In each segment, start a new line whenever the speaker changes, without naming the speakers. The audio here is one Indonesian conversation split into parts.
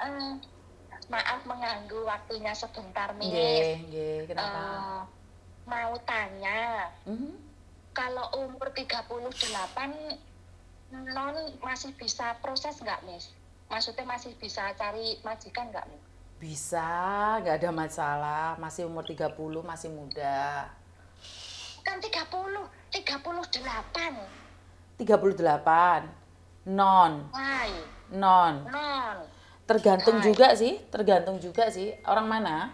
Eh, Maaf mengganggu waktunya sebentar, Miss.
Nggih, kenapa?
Eh, Mau tanya,
Mhm.
kalau umur 38 non masih bisa proses nggak, Miss? Maksudnya masih bisa cari majikan nggak, Miss?
Bisa, nggak ada masalah. Masih umur 30, masih muda.
Kan 38.
38. Non.
Hai,
Non.
non.
Tergantung
Hai.
juga sih, tergantung juga sih. Orang mana?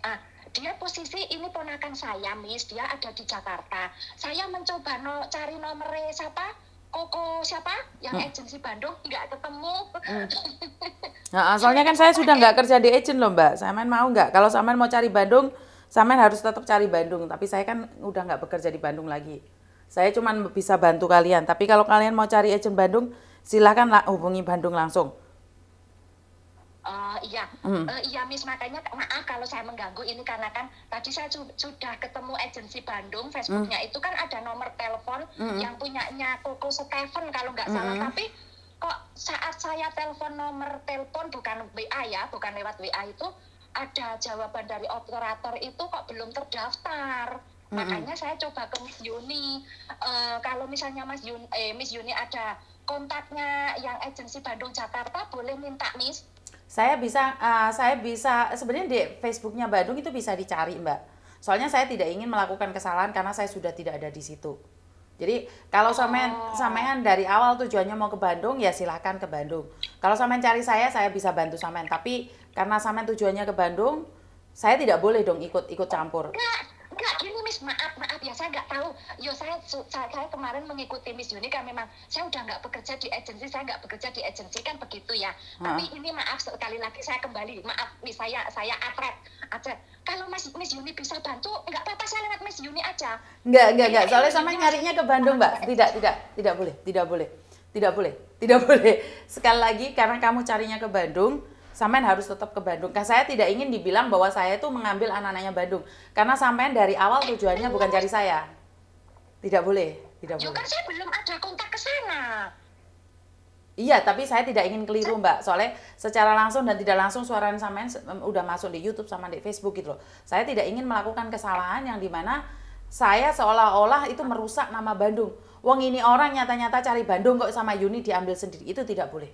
Ah, dia posisi ini ponakan saya, Miss. Dia ada di Jakarta. Saya mencoba cari nomornya siapa? Koko siapa? Yang agensi Bandung nggak ketemu.
Nah,
Saya
soalnya kan saya sudah
cobain.
nggak kerja di agent loh Mbak. Samen mau nggak? Kalau Samen mau cari Bandung, Samen harus tetap cari Bandung. Tapi saya kan udah nggak bekerja di Bandung lagi. Saya cuma bisa bantu kalian. Tapi kalau kalian mau cari agent Bandung, silakan hubungi Bandung langsung.
Iya, iya Miss, makanya maaf kalau saya mengganggu ini karena kan tadi saya sudah ketemu agensi Bandung, Facebooknya itu kan ada nomor telepon yang punyanya Koko Stephen kalau nggak salah, tapi kok saat saya telepon nomor telepon bukan WA ya, bukan lewat WA itu ada jawaban dari operator itu kok belum terdaftar. Makanya saya coba ke Miss Yuni. Kalau misalnya Miss Yuni ada kontaknya yang agensi Bandung Jakarta, boleh minta Miss.
Saya bisa sebenarnya di Facebooknya Bandung itu bisa dicari Mbak. Soalnya saya tidak ingin melakukan kesalahan karena saya sudah tidak ada di situ. Jadi kalau
Oh,
sampean dari awal tujuannya mau ke Bandung ya silahkan ke Bandung. Kalau sampean cari saya bisa bantu sampean. Tapi karena sampean tujuannya ke Bandung, saya tidak boleh dong ikut campur.
enggak gini Miss, maaf ya saya nggak tahu. Yo saya kemarin mengikuti Miss Yuni kan memang saya udah nggak bekerja di agensi, saya nggak bekerja di agensi kan begitu ya.
Heeh.
Tapi ini maaf sekali lagi saya kembali, maaf Miss saya atret. Kalau Miss Yuni bisa bantu, nggak apa-apa saya lewat Miss Yuni aja.
Enggak.
Kirain
Soalnya
Miss
sampean
Yuni masih
nyarinya ke Bandung, Mbak.
orang
Tidak boleh, tidak boleh. Tidak boleh. Tidak boleh. Sekali lagi karena kamu carinya ke Bandung, sampean harus tetap ke Bandung. Karena saya tidak ingin dibilang bahwa saya itu mengambil anak-anaknya Bandung. Karena sampean dari awal tujuannya bukan cari
Miss.
saya. Tidak boleh, tidak
Yo
boleh.
kan saya belum ada kontak ke sana.
Iya, tapi saya tidak ingin keliru, Mbak. Soalnya secara langsung dan tidak langsung suara sampean udah masuk di YouTube sama di Facebook gitu loh. Saya tidak ingin melakukan kesalahan yang dimana saya seolah-olah itu merusak nama Bandung. Wong ini orang nyata-nyata cari Bandung kok sama Yuni diambil sendiri. Itu tidak boleh.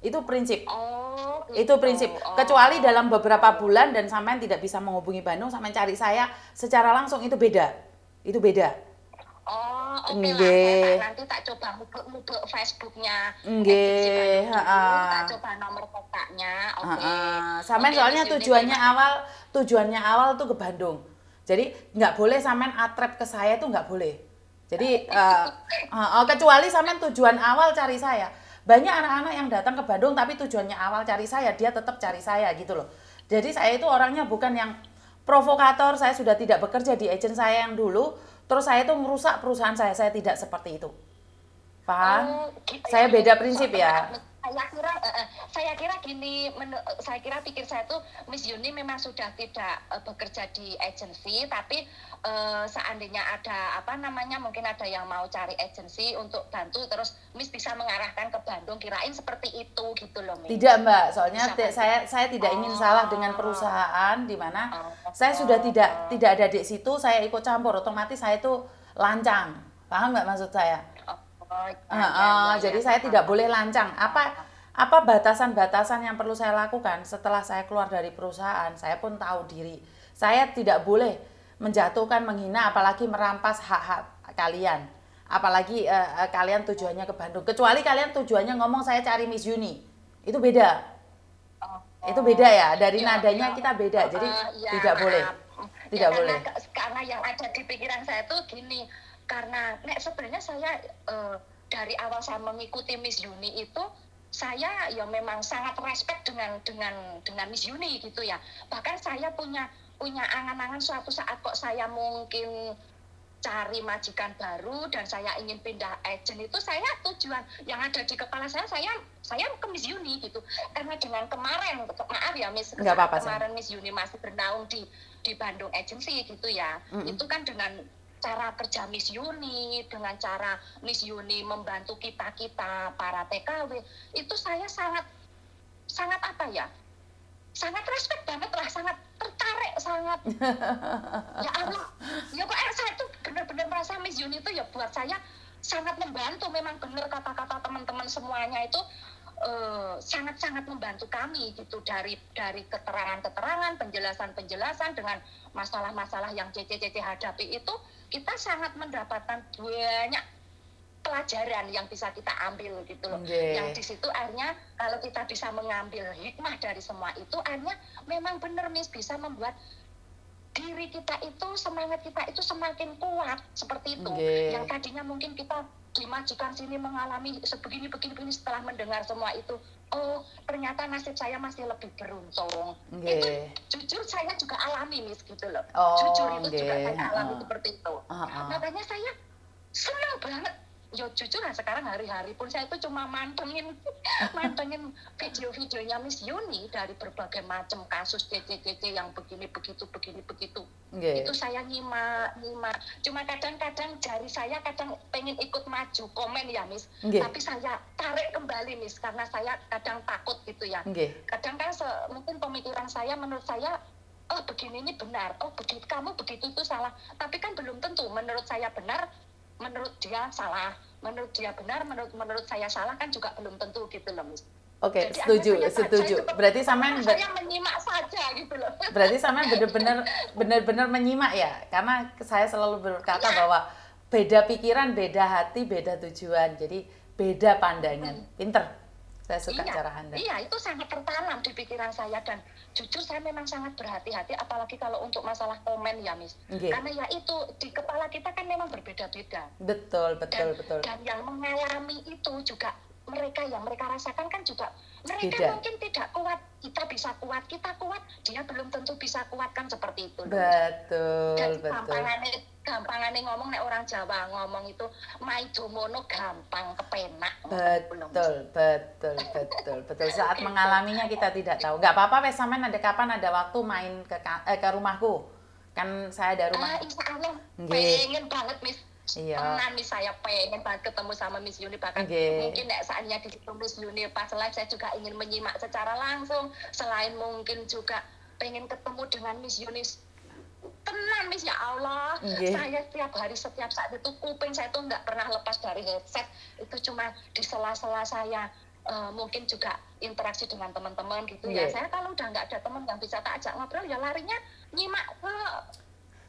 Itu prinsip.
Oh
Itu
gitu.
prinsip. Kecuali
Oh,
dalam beberapa bulan dan sampean tidak bisa menghubungi Bandung, sampean cari saya secara langsung itu beda. Itu beda.
Oh, oke lah. Saya
Nggih.
nanti tak coba ngubek Facebooknya agensi
Nggih,
Bandung dulu. Tak
heeh.
coba nomor kontaknya. Oke,
Heeh. Sampean
oke
soalnya
Miss Yuni, terima kasih.
tujuannya awal tuh ke Bandung. Jadi nggak boleh sampean atrep ke saya tuh nggak boleh. Jadi kecuali sampean tujuan awal cari saya. Banyak anak-anak yang datang ke Bandung tapi tujuannya awal cari saya, dia tetap cari saya gitu loh. Jadi saya itu orangnya bukan yang provokator, saya sudah tidak bekerja di agent saya yang dulu, terus saya itu merusak perusahaan saya tidak seperti itu. Paham?
Oh, gitu ya.
Saya beda prinsip
Maaf,
ya.
saya kira gini, saya kira pikir saya tuh Miss Yuni memang sudah tidak bekerja di agensi, tapi seandainya ada apa namanya, mungkin ada yang mau cari agensi untuk bantu, terus Miss bisa mengarahkan ke Bandung, kirain seperti itu gitu loh,
Tidak
Miss.
Mbak, soalnya
Bisa bantu.
saya tidak ingin salah dengan
Oh,
perusahaan di mana
oh,
saya sudah
oh, oh,
tidak ada di situ, saya ikut campur, otomatis saya itu lancang. Paham nggak maksud saya?
oh, ya,
Jadi saya
paham,
tidak boleh
paham.
lancang. Apa batasan-batasan yang perlu saya lakukan setelah saya keluar dari perusahaan? Saya pun tahu diri. Saya tidak boleh menjatuhkan, menghina, apalagi merampas hak-hak kalian. Apalagi kalian tujuannya ke Bandung. Kecuali kalian tujuannya ngomong saya cari Miss Yuni. Itu beda.
Oh,
Itu beda
oh,
ya. Dari nadanya
ya,
kita beda. Jadi
ya
tidak boleh.
maaf. Ya
Tidak
karena
boleh.
karena yang ada di pikiran saya tuh gini, karena sebenarnya saya dari awal saya mengikuti Miss Yuni itu saya ya memang sangat respect dengan Miss Yuni gitu ya. Bahkan saya punya punya angan-angan suatu saat kok saya mungkin cari majikan baru dan saya ingin pindah agent itu, saya tujuan yang ada di kepala saya ke Miss Yuni gitu, karena dengan kemarin maaf ya Miss,
Nggak
saat
apa-apa, Sen.
kemarin Miss Yuni masih bernaung di Bandung Agency gitu ya, itu kan dengan cara kerja Miss Yuni, dengan cara Miss Yuni membantu kita para TKW, itu saya sangat sangat apa ya? Sangat respect banget lah, sangat tertarik, sangat ya Allah, ya Pak, saya tuh benar-benar merasa Miss Yuni itu ya buat saya sangat membantu. Memang benar kata-kata teman-teman semuanya itu sangat-sangat membantu kami gitu, dari keterangan-keterangan, penjelasan-penjelasan dengan masalah-masalah yang CC hadapi itu, kita sangat mendapatkan banyak pelajaran yang bisa kita ambil gitu loh. Yang di situ akhirnya kalau kita bisa mengambil hikmah dari semua itu, akhirnya memang benar Miss, bisa membuat diri kita itu, semangat kita itu semakin kuat seperti itu. Yang tadinya mungkin kita di majikan sini mengalami sebegini setelah mendengar semua itu, oh ternyata nasib saya masih lebih beruntung. Itu jujur saya juga alami Miss gitu loh. Jujur itu juga saya alami seperti itu. Makanya saya senang banget. Yo jujur lah, sekarang hari-hari pun saya itu cuma mantengin video-videonya Miss Yuni dari berbagai macam kasus CC yang begini begitu. Itu saya nyimak. Cuma kadang-kadang jari saya kadang pengen ikut maju komen ya Miss, tapi saya tarik kembali Miss, karena saya kadang takut gitu ya. Kadang kan mungkin pemikiran saya, menurut saya, oh begini ini benar, oh begitu kamu begitu itu salah. Tapi kan belum tentu menurut saya benar, menurut dia salah, menurut dia benar, menurut saya salah, kan juga belum tentu gitu loh Miss.
Oke, setuju. Berarti sampean
saya menyimak saja gitu loh.
Berarti sampean benar-benar menyimak ya, karena saya selalu berkata bahwa beda pikiran, beda hati, beda tujuan, jadi beda pandangan. Pinter. Saya suka cara Anda.
Iya, itu sangat tertanam di pikiran saya, dan jujur saya memang sangat berhati-hati, apalagi kalau untuk masalah komen ya Miss. Karena ya itu, di kepala kita kan memang berbeda-beda.
Betul.
Dan yang mengalami itu juga, mereka rasakan kan juga, mereka
beda.
Mungkin tidak kuat, kita bisa kuat, kita kuat, dia belum tentu bisa kuat, kan seperti itu.
Betul.
Gampangannya ngomong, nek orang Jawa ngomong itu maidomono gampang kepenak.
Betul. Saat mengalaminya kita tidak tahu. Nggak apa-apa, sampean ada kapan ada waktu main ke rumahku. Kan saya ada rumah.
Insya Allah, pengen banget Miss.
Iya.
Tenan Miss, saya pengen banget ketemu sama Miss Yuni, bahkan mungkin saatnya di situ Miss Yuni pas live, saya juga ingin menyimak secara langsung. Selain mungkin juga pengen ketemu dengan Miss Yuni. Tenan Miss, ya Allah, saya setiap hari, setiap saat itu kuping saya tuh nggak pernah lepas dari headset. Itu cuma di sela-sela saya mungkin juga interaksi dengan teman-teman gitu ya. Saya kalau udah nggak ada teman yang bisa tak ajak ngobrol, ya larinya nyimak ke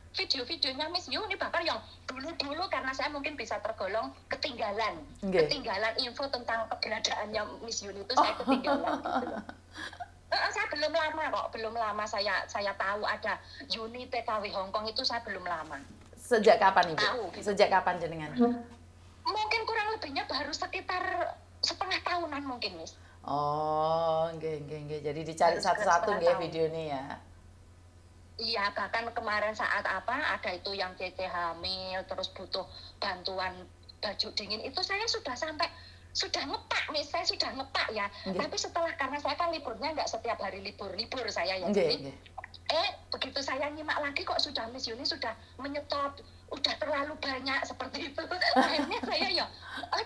video-videonya Miss Yuni. Bahkan yang dulu karena saya mungkin bisa tergolong ketinggalan info tentang keberadaannya Miss Yuni, itu saya ketinggalan gitu loh. Saya belum lama saya tahu ada Yuni TKW Hongkong, itu saya belum lama.
Sejak kapan Ibu?
Tahu, gitu.
Sejak kapan jenengan?
Mungkin kurang lebihnya baru sekitar setengah tahunan mungkin Miss.
Oh, nggih. Jadi dicari satu-satu nggih video ini ya.
Iya, bahkan kemarin saat ada itu yang CC hamil, terus butuh bantuan baju dingin, itu saya sudah ngepak Miss, saya sudah ngepak ya. Tapi setelah, karena saya kan liburnya nggak setiap hari libur saya ya. Jadi begitu saya nyimak lagi, kok sudah Miss Yuni sudah menyetop, udah terlalu banyak seperti itu. Akhirnya saya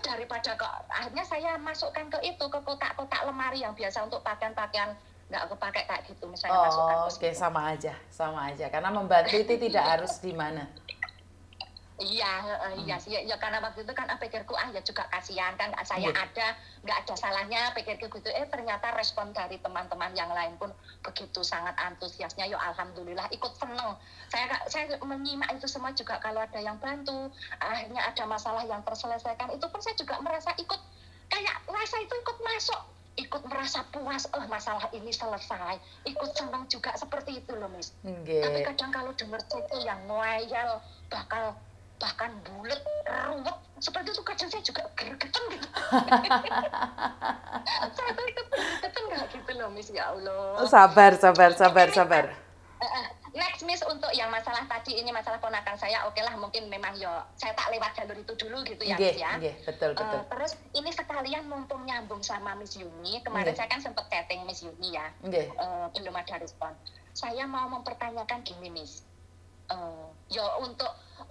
daripada akhirnya saya masukkan ke kotak-kotak lemari yang biasa untuk pakaian nggak kepake kayak gitu, misalnya masukkan.
Oke, sama aja. Karena membantu itu tidak harus di mana.
Iya sih, ya karena waktu itu kan pikirku ya juga kasihan kan, saya nggak ada salahnya, pikirku gitu. Ternyata respon dari teman-teman yang lain pun begitu sangat antusiasnya. Ya alhamdulillah, ikut seneng. Saya menyimak itu semua juga, kalau ada yang bantu, akhirnya ada masalah yang terselesaikan, itu pun saya juga merasa ikut, kayak rasa itu ikut masuk, ikut merasa puas, masalah ini selesai, ikut senang juga, seperti itu loh Miss. Tapi kadang kalau dengar cerita yang ngoyal, bahkan bulet, ruwet, seperti itu kadang saya juga gergeten gitu. Saya tuh itu gergeten nggak gitu loh Miss, ya Allah.
Sabar.
Next Miss, untuk yang masalah tadi ini, masalah ponakan saya, oke lah, mungkin memang saya tak lewat jalur itu dulu gitu ya Miss ya.
Betul.
Terus ini sekalian mumpung nyambung sama Miss Yuni, kemarin saya kan sempat chatting Miss Yuni ya, belum ada respon. Saya mau mempertanyakan gini Miss,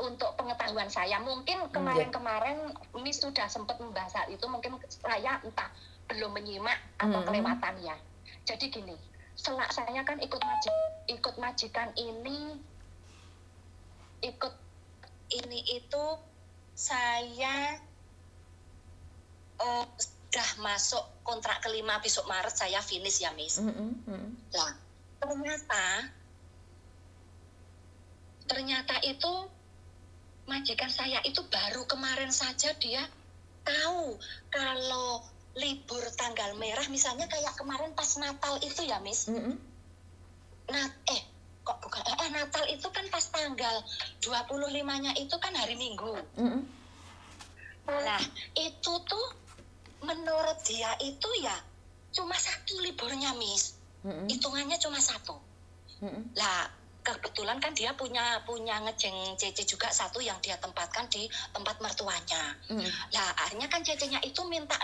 untuk pengetahuan saya, mungkin kemarin Miss sudah sempat membahas itu, mungkin saya entah belum menyimak atau kelewatan ya. Jadi gini, saya kan ikut majikan ikut ini itu saya sudah masuk kontrak kelima, besok Maret saya finish ya Miss. Nah, ternyata itu majikan saya itu baru kemarin saja dia tahu kalau libur tanggal merah, misalnya kayak kemarin pas Natal itu ya Miss. Natal itu kan pas tanggal 25-nya itu kan hari Minggu. Nah, itu tuh menurut dia itu ya cuma 1 liburnya Miss. Hitungannya cuma 1. Lah, kebetulan kan dia punya ngejeng Cece juga 1 yang dia tempatkan di tempat mertuanya. Lah akhirnya kan Cecenya itu minta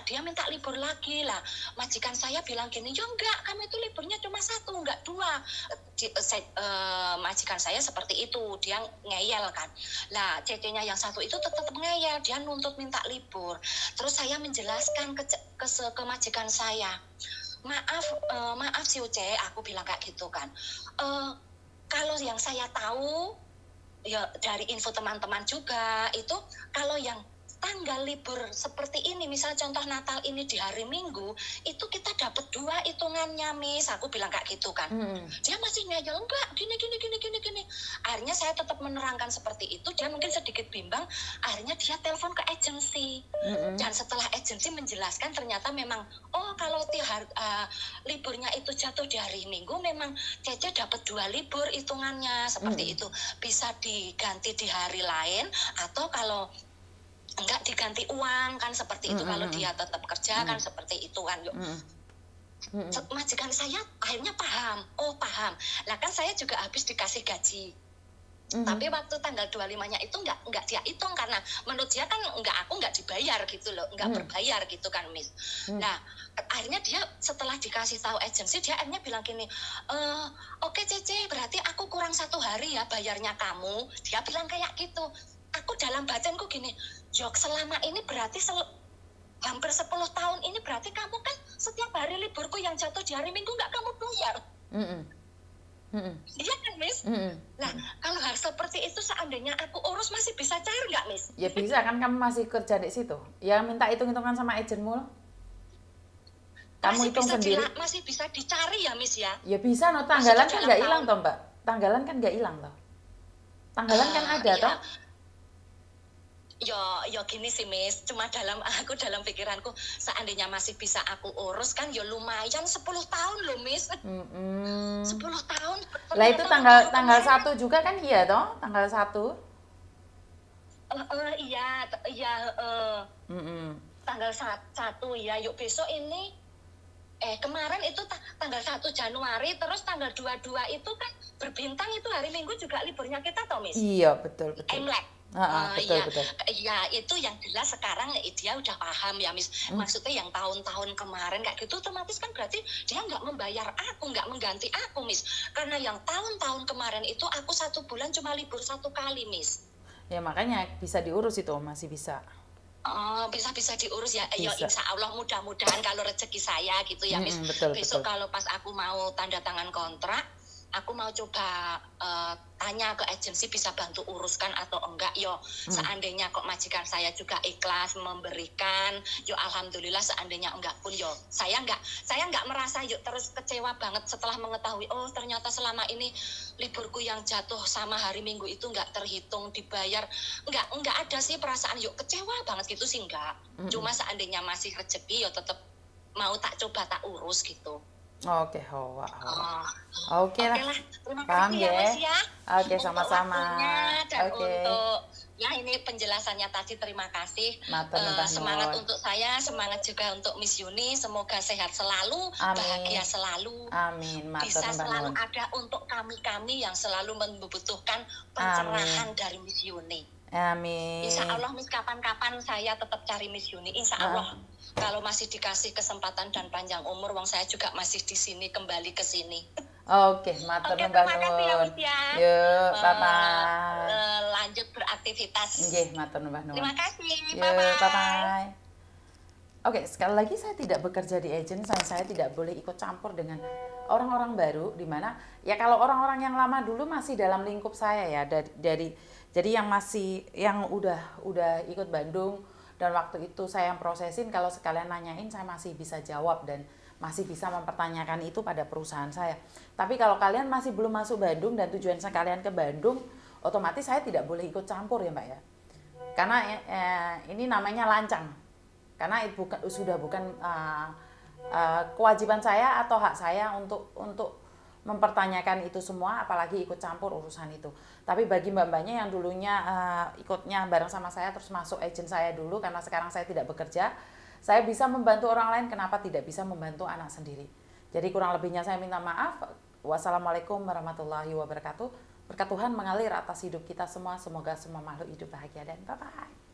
libur lagi lah. Majikan saya bilang gini, ya enggak, kamu itu liburnya cuma 1, enggak 2. Majikan saya seperti itu, dia ngeyel kan. Lah Cecenya yang 1 itu tetap ngeyel, dia nuntut minta libur. Terus saya menjelaskan ke majikan saya, maaf si Uce, aku bilang kayak gitu kan. Kalau yang saya tahu ya dari info teman-teman juga itu, kalau yang tanggal libur seperti ini, misal contoh Natal ini di hari Minggu, itu kita dapat 2 hitungannya Miss, aku bilang kayak gitu kan. Dia masih ngeyel, enggak, gini. Akhirnya saya tetap menerangkan seperti itu, dia mungkin sedikit bimbang, akhirnya dia telepon ke agensi. Dan setelah agensi menjelaskan, ternyata memang kalau liburnya itu jatuh di hari Minggu, memang Cece dapat 2 libur hitungannya seperti itu, bisa diganti di hari lain, atau kalau enggak diganti uang kan seperti itu. Kalau dia tetap kerja kan seperti itu kan. Majikan saya akhirnya paham. Lah kan saya juga habis dikasih gaji. Tapi waktu tanggal 25-nya itu enggak dia hitung, karena menurut dia kan aku enggak dibayar gitu loh, enggak berbayar gitu kan Miss. Nah, akhirnya dia setelah dikasih tahu agensi, dia akhirnya bilang gini, oke Cece, berarti aku kurang 1 hari ya bayarnya kamu. Dia bilang kayak gitu. Aku dalam batinku gini, Jok, selama ini berarti hampir 10 tahun ini berarti kamu kan setiap hari liburku yang jatuh di hari Minggu nggak kamu bayar. Iya kan Miss? Nah, kalau hal seperti itu seandainya aku urus masih bisa cair nggak Miss?
Ya bisa kan, kamu masih kerja di situ. Ya minta hitung-hitungan sama agenmu. Kamu hitung sendiri.
Masih bisa dicari ya Miss ya?
Ya bisa, tanggalan kan nggak hilang toh Mbak. Tanggalan kan nggak hilang toh. Tanggalan kan ada toh.
Yo gini sih Miss, cuma dalam pikiranku seandainya masih bisa aku urus kan ya lumayan 10 tahun loh Miss. 10 tahun.
Lah itu tanggal 1 juga kan, iya toh, tanggal 1.
Iya. Tanggal 1 ya. Yuk besok ini kemarin itu tanggal 1 Januari, terus tanggal 22 itu kan berbintang, itu hari Minggu juga liburnya kita toh Miss.
Iya, betul.
Imlek.
Betul.
Ya itu yang jelas sekarang dia udah paham ya Miss. Maksudnya yang tahun-tahun kemarin kayak gitu otomatis kan berarti dia nggak membayar aku, nggak mengganti aku Miss. Karena yang tahun-tahun kemarin itu aku 1 bulan cuma libur 1 kali Miss.
Ya makanya bisa diurus itu, masih bisa.
Bisa diurus ya. Ya insya Allah mudah-mudahan kalau rezeki saya gitu ya Miss. Besok kalau pas aku mau tanda tangan kontrak, aku mau coba tanya ke agensi bisa bantu uruskan atau enggak. Seandainya kok majikan saya juga ikhlas memberikan, alhamdulillah. Seandainya enggak pun saya enggak merasa terus kecewa banget setelah mengetahui ternyata selama ini liburku yang jatuh sama hari Minggu itu enggak terhitung dibayar. Enggak ada sih perasaan kecewa banget gitu sih enggak. Cuma seandainya masih rezeki tetap mau tak coba tak urus gitu.
Oke, Oke lah. Paham ya. Oke, sama-sama.
Untuk ini penjelasannya tadi, terima kasih. Semangat untuk saya, semangat juga untuk Miss Yuni. Semoga sehat selalu, bahagia selalu.
Amin.
Bisa selalu ada untuk kami yang selalu membutuhkan pencerahan dari Miss Yuni.
Amin.
Insya Allah Miss, kapan-kapan saya tetap cari Miss Yuni. Insya Allah. Kalau masih dikasih kesempatan dan panjang umur, saya juga masih di sini, kembali ke sini.
Oke, matur nuwun.
Terima kasih ya Miss ya.
Yuk, bye-bye.
Lanjut beraktivitas.
Nggih, matur nuwun.
Terima kasih.
Bye-bye. Oke, sekali lagi saya tidak bekerja di agent, saya tidak boleh ikut campur dengan orang-orang baru, di mana ya kalau orang-orang yang lama dulu masih dalam lingkup saya ya, dari jadi yang masih yang udah ikut Bandung dan waktu itu saya yang prosesin, kalau sekalian nanyain saya masih bisa jawab dan masih bisa mempertanyakan itu pada perusahaan saya. Tapi kalau kalian masih belum masuk Bandung dan tujuan sekalian ke Bandung, otomatis saya tidak boleh ikut campur ya Mbak ya. Karena ini namanya lancang, karena itu sudah bukan kewajiban saya atau hak saya untuk mempertanyakan itu semua, apalagi ikut campur urusan itu. Tapi bagi mbak-mbaknya yang dulunya ikutnya bareng sama saya terus masuk agent saya dulu, karena sekarang saya tidak bekerja, saya bisa membantu orang lain, kenapa tidak bisa membantu anak sendiri. Jadi kurang lebihnya saya minta maaf. Wassalamualaikum warahmatullahi wabarakatuh. Berkat Tuhan mengalir atas hidup kita semua. Semoga semua makhluk hidup bahagia dan bye-bye.